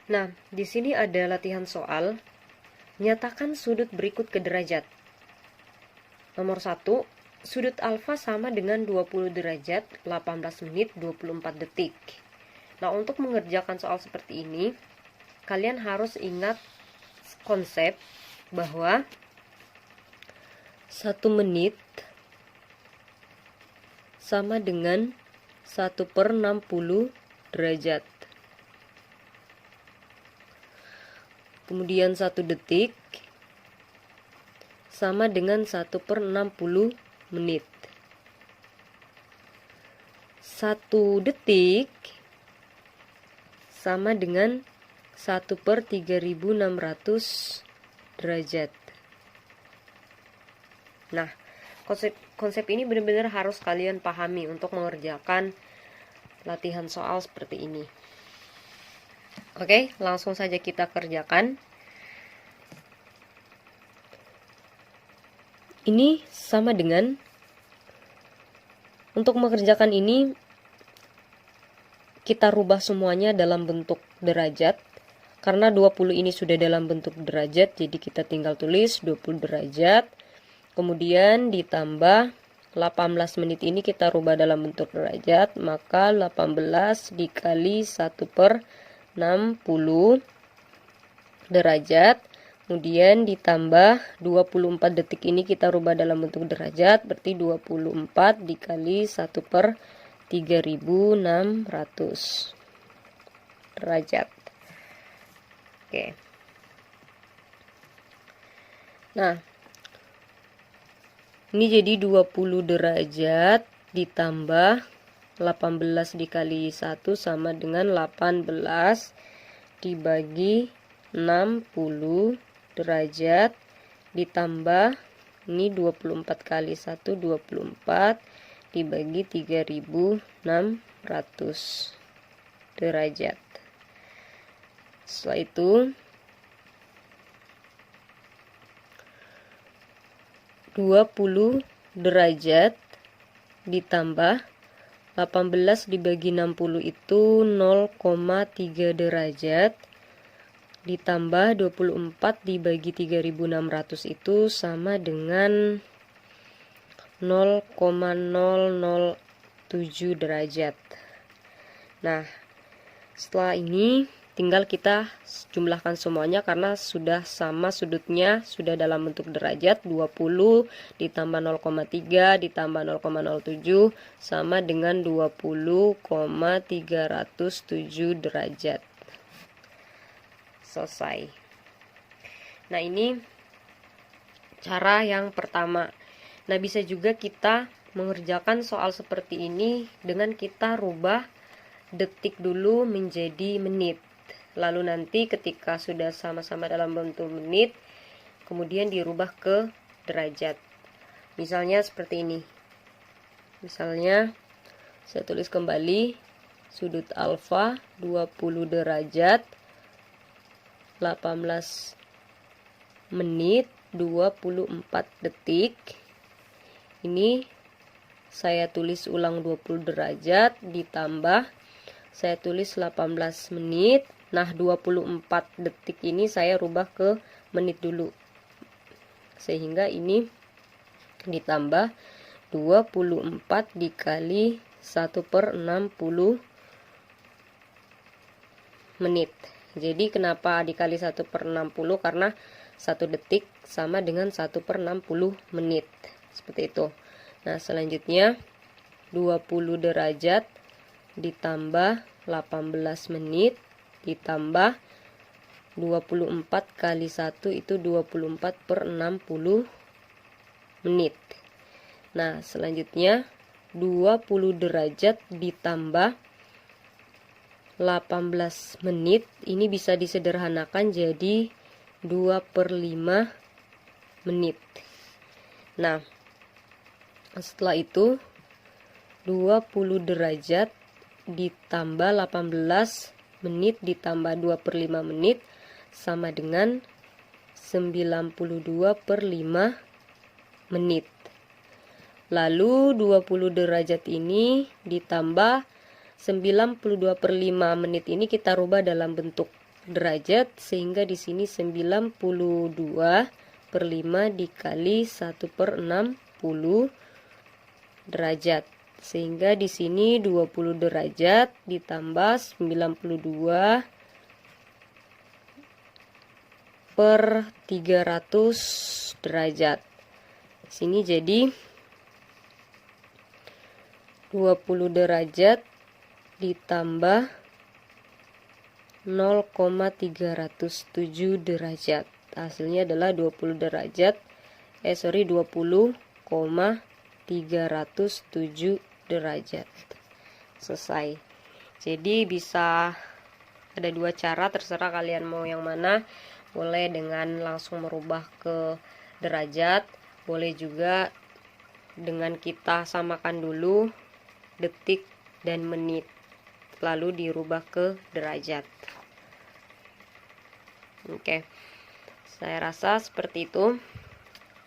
Nah, di sini ada latihan soal. Nyatakan sudut berikut ke derajat. Nomor 1, sudut alfa sama dengan 20 derajat, 18 menit, 24 detik. Nah, untuk mengerjakan soal seperti ini, kalian harus ingat konsep bahwa 1 menit sama dengan 1/60 derajat. Kemudian 1 detik sama dengan 1/60 menit. 1 detik sama dengan 1/3600 derajat. Nah, konsep ini benar-benar harus kalian pahami untuk mengerjakan latihan soal seperti ini. Oke, langsung saja kita kerjakan. Ini sama dengan, untuk mengerjakan ini kita rubah semuanya dalam bentuk derajat. Karena 20 ini sudah dalam bentuk derajat, jadi kita tinggal tulis 20 derajat. Kemudian ditambah 18 menit ini kita rubah dalam bentuk derajat, maka 18 dikali 1/60 derajat. Kemudian ditambah 24 detik ini kita rubah dalam bentuk derajat, berarti 24 dikali 1/3600 derajat. Oke. Nah, ini jadi 20 derajat ditambah 18 dikali 1 sama dengan 18 dibagi 60 derajat ditambah ini 24 kali 1 24 dibagi 3600 derajat. Setelah itu dua 20 derajat ditambah 18 dibagi 60 itu 0,3 derajat ditambah 24 dibagi 3600 itu sama dengan 0,007 derajat. Nah, setelah ini tinggal kita jumlahkan semuanya karena sudah sama sudutnya, sudah dalam bentuk derajat. 20 ditambah 0,3 ditambah 0,07 sama dengan 20,307 derajat. Selesai. Nah, ini cara yang pertama. Nah, bisa juga kita mengerjakan soal seperti ini dengan kita rubah detik dulu menjadi menit. Lalu nanti ketika sudah sama-sama dalam bentuk menit, kemudian dirubah ke derajat. Misalnya seperti ini. Misalnya saya tulis kembali sudut alfa 20 derajat 18 menit 24 detik. Ini saya tulis ulang 20 derajat ditambah saya tulis 18 menit. Nah, 24 detik ini saya rubah ke menit dulu. Sehingga ini ditambah 24 dikali 1/60 menit. Jadi kenapa dikali 1/60? Karena 1 detik sama dengan 1/60 menit. Seperti itu. Nah, selanjutnya 20 derajat ditambah 18 menit ditambah 24 kali 1 itu 24/60 menit. Nah, selanjutnya 20 derajat ditambah 18 menit ini bisa disederhanakan jadi 2/5 menit. Nah, setelah itu 20 derajat ditambah 18 menit ditambah 2/5 menit sama dengan 92/5 menit. Lalu 20 derajat ini ditambah 92/5 menit ini kita rubah dalam bentuk derajat, sehingga di sini 92/5 dikali 1/60 derajat. Sehingga di sini 20 derajat ditambah 92/300 derajat. Sini jadi 20 derajat ditambah 0,307 derajat. Hasilnya adalah 20,307 derajat. Selesai. Jadi bisa ada dua cara, terserah kalian mau yang mana. Boleh dengan langsung merubah ke derajat, boleh juga dengan kita samakan dulu detik dan menit, lalu dirubah ke derajat. Oke, saya rasa seperti itu.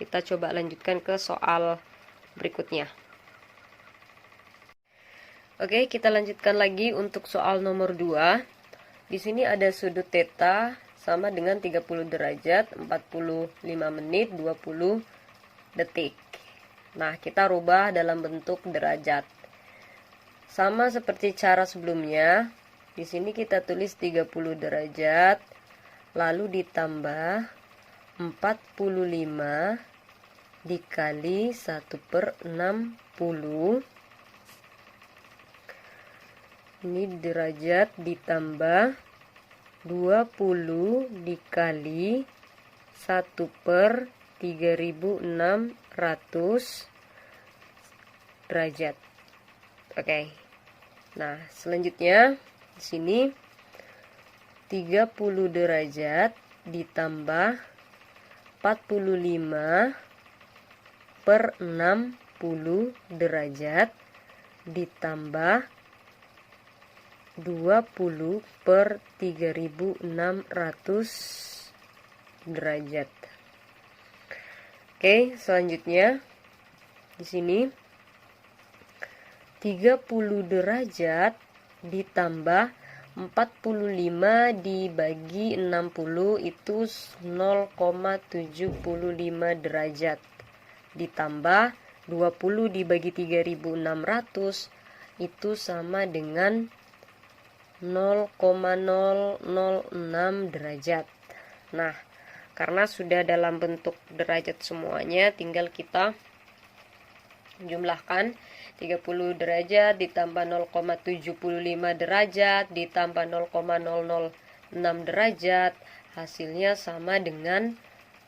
Kita coba lanjutkan ke soal berikutnya. Oke, kita lanjutkan lagi untuk soal nomor 2. Di sini ada sudut theta sama dengan 30 derajat, 45 menit, 20 detik. Nah, kita rubah dalam bentuk derajat. Sama seperti cara sebelumnya, di sini kita tulis 30 derajat, lalu ditambah 45 dikali 1/60. Ini derajat ditambah 20 dikali 1/3600 derajat. Oke. Nah, selanjutnya di sini 30 derajat ditambah 45/60 derajat ditambah 20/3600 derajat. Oke, selanjutnya di sini 30 derajat ditambah 45 dibagi 60 itu 0,75 derajat. Ditambah 20 dibagi 3600 itu sama dengan 0,006 derajat. Nah, karena sudah dalam bentuk derajat semuanya, tinggal kita jumlahkan. 30 derajat ditambah 0,75 derajat ditambah 0,006 derajat, hasilnya sama dengan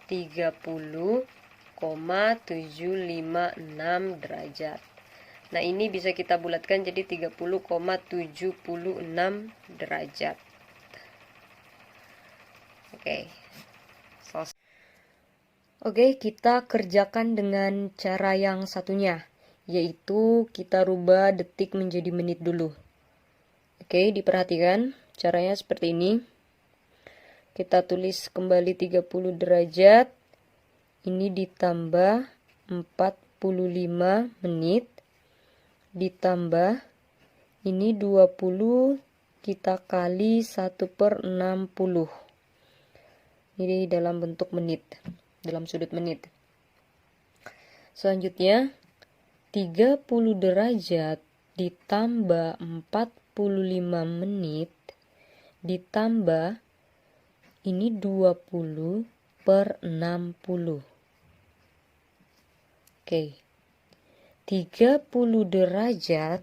30,756 derajat. Nah, ini bisa kita bulatkan jadi 30,76 derajat. Oke. Selesai. Oke, kita kerjakan dengan cara yang satunya, yaitu kita rubah detik menjadi menit dulu. Oke, diperhatikan caranya seperti ini. Kita tulis kembali 30 derajat. Ini ditambah 45 menit. Ditambah ini 20 kita kali 1/60. Ini dalam bentuk menit, dalam sudut menit. Selanjutnya 30 derajat ditambah 45 menit ditambah ini 20/60. Oke. 30 derajat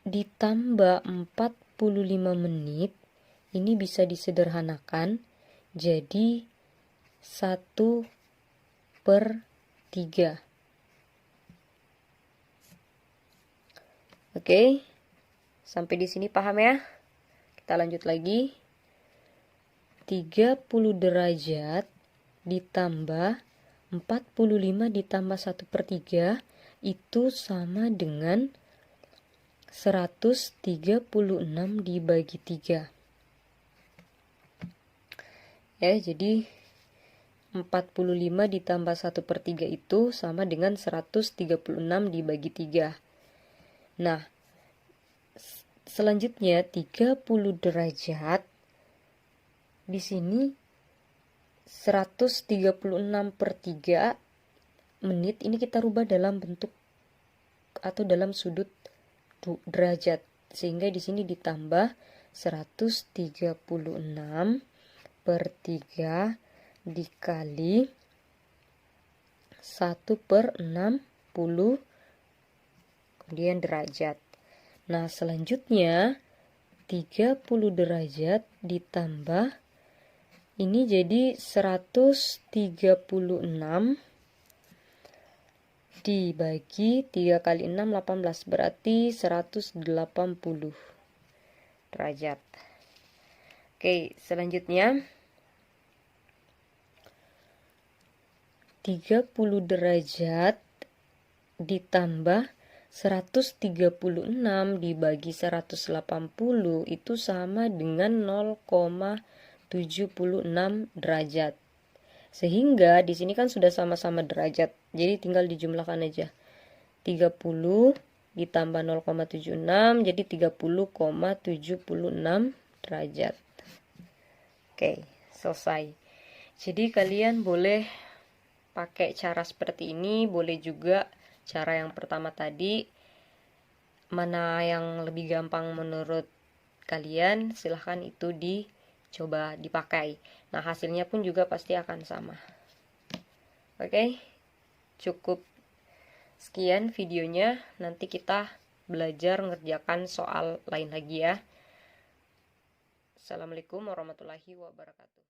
ditambah 45 menit ini bisa disederhanakan jadi 1/3. Oke, sampai di sini paham ya? Kita lanjut lagi. 30 derajat ditambah 45 ditambah 1/3 itu sama dengan 136 dibagi 3. Ya, jadi 45 ditambah 1/3 itu sama dengan 136 dibagi 3. Nah, selanjutnya 30 derajat. Di sini 136/3 menit ini kita rubah dalam bentuk atau dalam sudut derajat, sehingga di sini ditambah 136/3 dikali 1/60 kemudian derajat. Nah, selanjutnya 30 derajat ditambah ini jadi 136 dibagi 3 kali 6 18, berarti 180 derajat. Oke, selanjutnya 30 derajat ditambah 136 dibagi 180 itu sama dengan 0,76 derajat. Sehingga di sini kan sudah sama-sama derajat. Jadi tinggal dijumlahkan aja. 30 ditambah 0,76 jadi 30,76 derajat. Oke, selesai. Jadi kalian boleh pakai cara seperti ini, boleh juga cara yang pertama tadi. Mana yang lebih gampang menurut kalian, silahkan itu dicoba dipakai. Nah, hasilnya pun juga pasti akan sama. Oke, cukup sekian videonya. Nanti kita belajar ngerjakan soal lain lagi ya. Assalamualaikum warahmatullahi wabarakatuh.